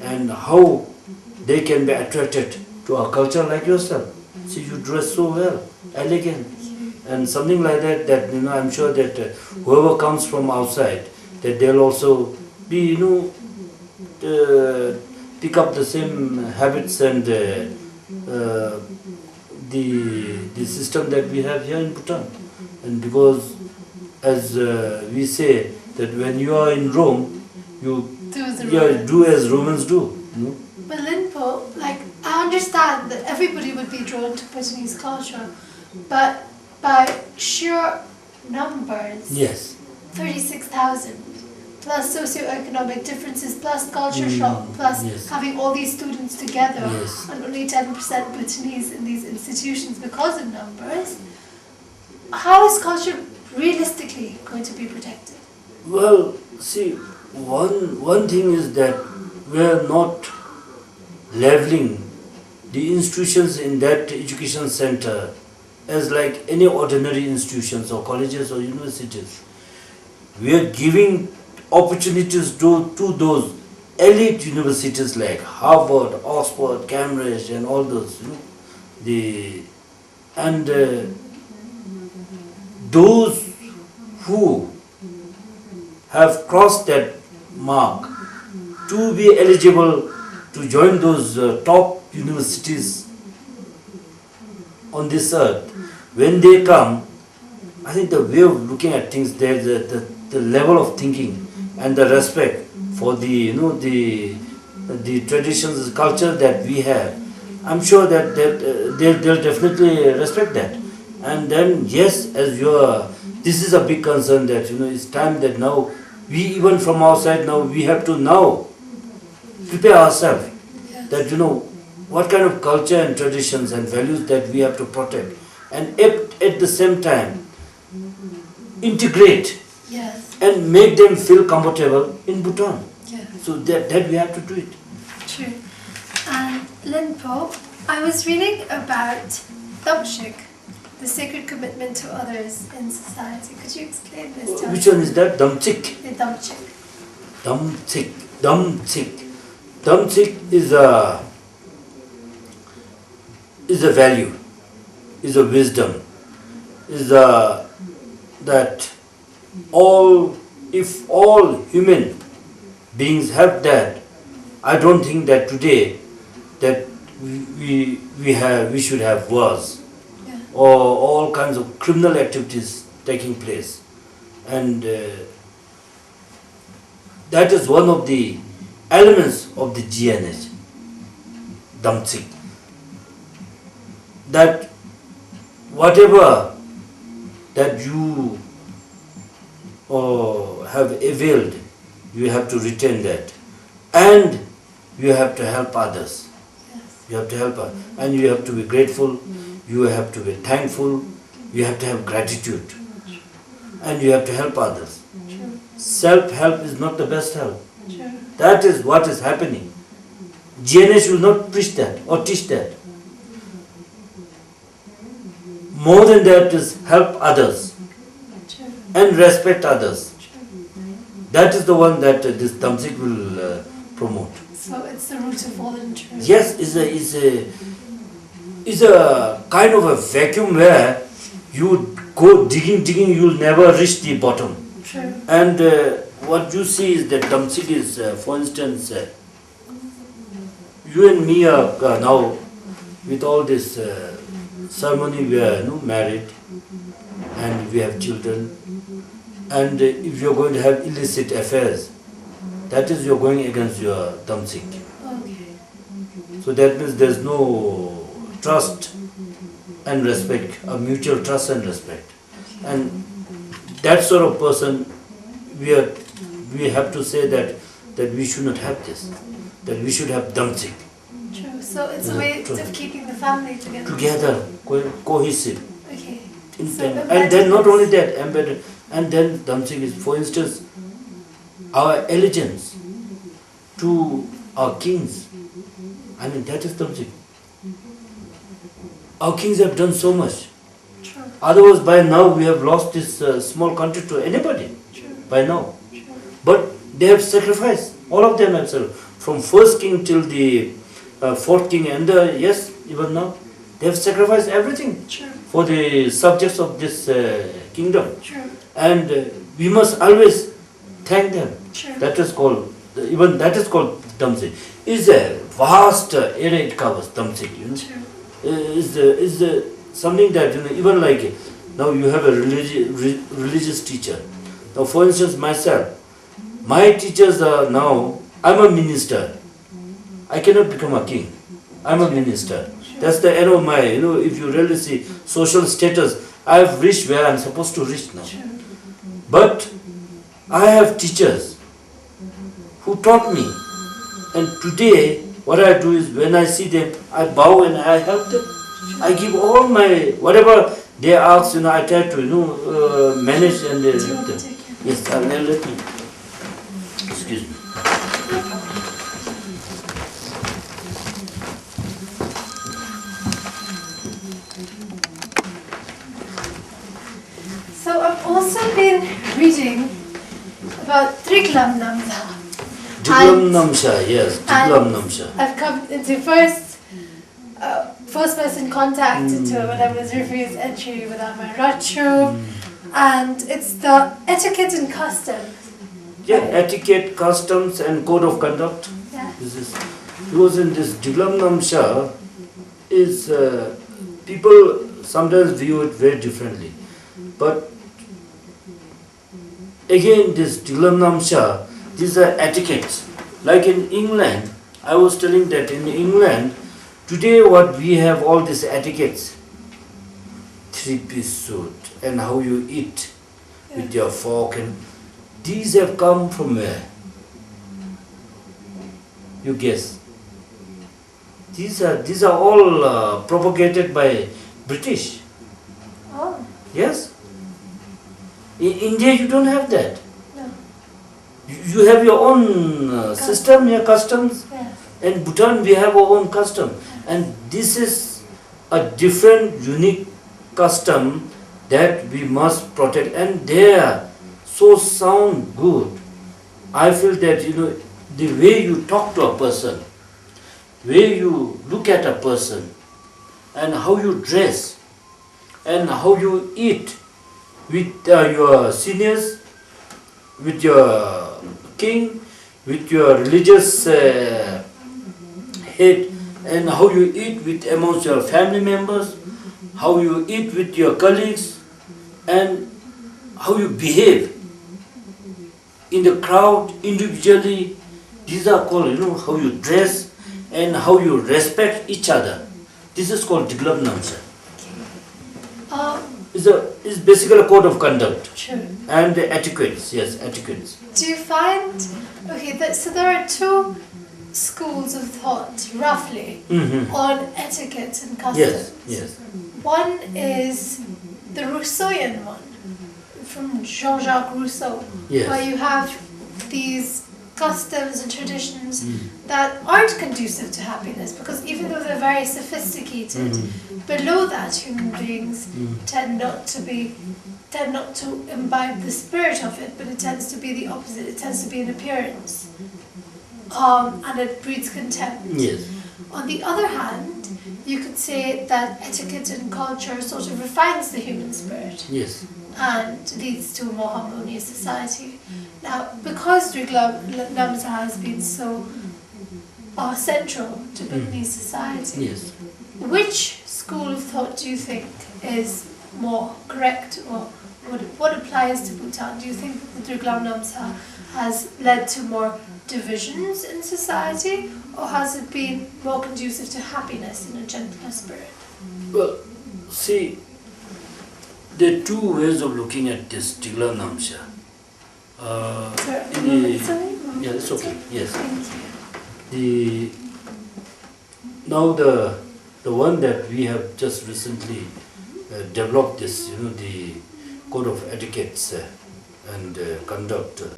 and how they can be attracted to our culture like yourself. See, you dress so well, elegant, and something like that, that, I'm sure that whoever comes from outside, that they'll also be, pick up the same habits and the system that we have here in Bhutan. And because, as we say, that when you are in Rome, you do as Romans do. But Linpo, I understand that everybody would be drawn to Bhutanese culture, but by sheer numbers, Yes. 36,000, plus socioeconomic differences, plus culture shock, plus having all these students together, and only 10% Bhutanese in these institutions because of numbers, how is culture realistically going to be protected? Well, see, one thing is that we are not leveling the institutions in that education center as like any ordinary institutions or colleges or universities. We are giving opportunities to those elite universities like Harvard, Oxford, Cambridge, and all those. Those who have crossed that mark to be eligible to join those top universities on this earth, when they come, I think the way of looking at things, there, the level of thinking and the respect for the traditions, culture that we have, I'm sure that they'll definitely respect that. And then, yes, this is a big concern that, it's time that now, we even from our side now, we have to now prepare ourselves that, what kind of culture and traditions and values that we have to protect. And at the same time, integrate and make them feel comfortable in Bhutan. So that we have to do it. True. And Linpo, I was reading about Damshik, the sacred commitment to others in society. Could you explain this to us? Which one is that? Damchik? The Damshik. Damchik is a value, is a wisdom, is that if all human beings have that, I don't think that today that we should have wars or all kinds of criminal activities taking place. And that is one of the elements of the GNH, Damchik. That whatever that you have availed, you have to retain that. And you have to help others. You have to help others. And you have to be grateful, you have to be thankful, you have to have gratitude. And you have to help others. Self-help is not the best help. That is what is happening. GNH will not preach that or teach that. More than that is help others and respect others. That is the one that this Damchik will promote. So it's the root of all interest. Yes, is a kind of a vacuum where you go digging, you'll never reach the bottom. True. And what you see is that Damchik is, for instance, you and me are now with all this ceremony, we are married and we have children. And if you're going to have illicit affairs, that is, you're going against your Damchik. Okay. So that means there's no trust and respect, a mutual trust and respect. And that sort of person, we have to say that we should not have this, that we should have Damchik. True. So it's a way of keeping the family together. Together, cohesive. Okay. And then not only that, embedded. And then Damchik is, for instance, our allegiance to our kings. I mean, that is Damchik. Our kings have done so much. True. Otherwise, by now, we have lost this small country to anybody. True. By now. True. But they have sacrificed. All of them have sacrificed. from first king till the fourth king, and yes, even now, they have sacrificed everything True. for the subjects of this kingdom. True. And we must always thank them. True. That is called, even that is called Damse. It's a vast area it covers, Damse, you know. True. Is something that, you know, even like now you have a religious teacher. Now, for instance, myself, my teachers are now, I'm a minister. I cannot become a king. I'm a minister. That's the end of my, you know, if you really see social status, I have reached where I'm supposed to reach now. True. But I have teachers who taught me. And today, what I do is when I see them, I bow and I help them. I give all my, whatever they ask, you know, I try to, you know, manage and help them. Yes, let me. Excuse me. So I've also been reading about Triklam Namsa. Triklam Namsa, yes, Triklam Namsa. I've come into first person contact into when I was refused entry without my rachu, and it's the etiquette and customs. Yeah, etiquette, customs, and code of conduct. Yeah. This is because in this Triklam Namsa is people sometimes view it very differently, but again this Triklam Namsa, these are etiquettes. Like in England, I was telling that in England, today what we have all these etiquettes, 3-piece suit and how you eat with your fork, and these have come from where? You guess. These are all propagated by British. Oh. Yes. In India you don't have that. No. You have your own system, your customs. Yes. In Bhutan we have our own custom, and this is a different, unique custom that we must protect, and they are so sound good. I feel that, you know, the way you talk to a person, way you look at a person, and how you dress, and how you eat with your seniors, with your king, with your religious head, and how you eat with amongst your family members, how you eat with your colleagues, and how you behave in the crowd individually. These are called, you know, how you dress and how you respect each other. This is called Triklam Namsa. It's basically a code of conduct. True. And the etiquettes, yes, etiquettes. Do you find, okay, so there are two schools of thought, roughly, on etiquette and customs. Yes, yes. One is the Rousseauian one, from Jean-Jacques Rousseau, Yes. where you have these customs and traditions that aren't conducive to happiness, because even though they're very sophisticated, below that human beings tend not to imbibe the spirit of it, but it tends to be the opposite. It tends to be an appearance, and it breeds contempt. Yes. On the other hand, you could say that etiquette and culture sort of refines the human spirit Yes. and leads to a more harmonious society. Now, because Triklam Namsa has been so central to Bhutanese society, Yes. which school of thought do you think is more correct, or what applies to Bhutan? Do you think that the Triklam Namsa has led to more divisions in society, or has it been more conducive to happiness and a gentler spirit? Well, see, there are two ways of looking at this Triklam Namsa. Yeah, it's okay. Yes. Now the one that we have just recently developed this, you know, the code of etiquettes and conduct.